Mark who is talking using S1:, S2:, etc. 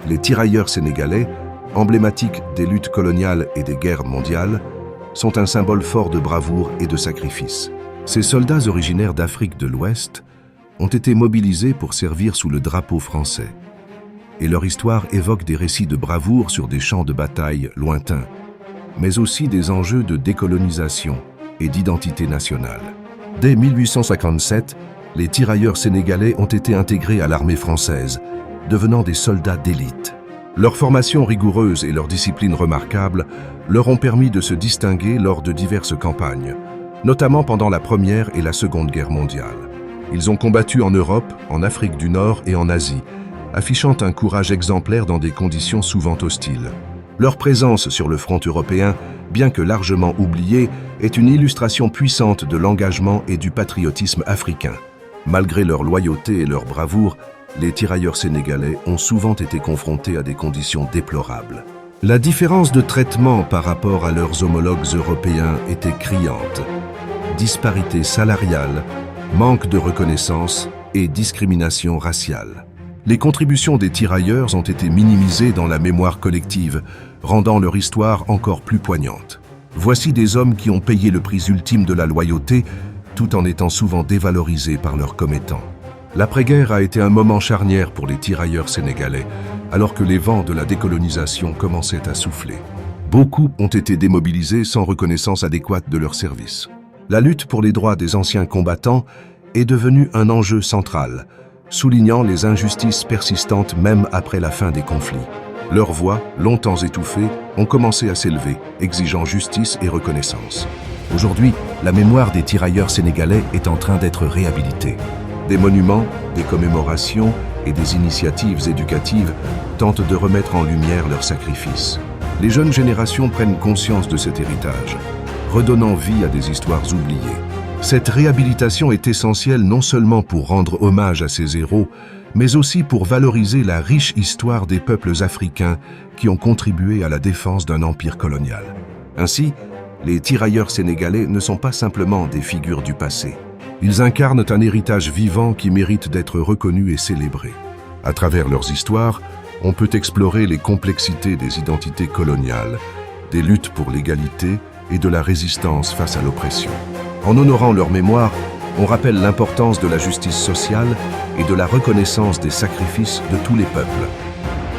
S1: Les tirailleurs sénégalais, emblématiques des luttes coloniales et des guerres mondiales, sont un symbole fort de bravoure et de sacrifice. Ces soldats originaires d'Afrique de l'Ouest ont été mobilisés pour servir sous le drapeau français. Et leur histoire évoque des récits de bravoure sur des champs de bataille lointains, mais aussi des enjeux de décolonisation et d'identité nationale. Dès 1857, les tirailleurs sénégalais ont été intégrés à l'armée française, devenant des soldats d'élite. Leur formation rigoureuse et leur discipline remarquable leur ont permis de se distinguer lors de diverses campagnes, notamment pendant la Première et la Seconde Guerre mondiale. Ils ont combattu en Europe, en Afrique du Nord et en Asie, affichant un courage exemplaire dans des conditions souvent hostiles. Leur présence sur le front européen, bien que largement oubliée, est une illustration puissante de l'engagement et du patriotisme africain. Malgré leur loyauté et leur bravoure, les tirailleurs sénégalais ont souvent été confrontés à des conditions déplorables. La différence de traitement par rapport à leurs homologues européens était criante. Disparité salariale, manque de reconnaissance et discrimination raciale. Les contributions des tirailleurs ont été minimisées dans la mémoire collective, rendant leur histoire encore plus poignante. Voici des hommes qui ont payé le prix ultime de la loyauté, tout en étant souvent dévalorisés par leurs commettants. L'après-guerre a été un moment charnière pour les tirailleurs sénégalais, alors que les vents de la décolonisation commençaient à souffler. Beaucoup ont été démobilisés sans reconnaissance adéquate de leur service. La lutte pour les droits des anciens combattants est devenue un enjeu central, soulignant les injustices persistantes même après la fin des conflits. Leurs voix, longtemps étouffées, ont commencé à s'élever, exigeant justice et reconnaissance. Aujourd'hui, la mémoire des tirailleurs sénégalais est en train d'être réhabilitée. Des monuments, des commémorations et des initiatives éducatives tentent de remettre en lumière leurs sacrifices. Les jeunes générations prennent conscience de cet héritage, redonnant vie à des histoires oubliées. Cette réhabilitation est essentielle non seulement pour rendre hommage à ces héros, mais aussi pour valoriser la riche histoire des peuples africains qui ont contribué à la défense d'un empire colonial. Ainsi, les tirailleurs sénégalais ne sont pas simplement des figures du passé. Ils incarnent un héritage vivant qui mérite d'être reconnu et célébré. À travers leurs histoires, on peut explorer les complexités des identités coloniales, des luttes pour l'égalité et de la résistance face à l'oppression. En honorant leur mémoire, on rappelle l'importance de la justice sociale et de la reconnaissance des sacrifices de tous les peuples.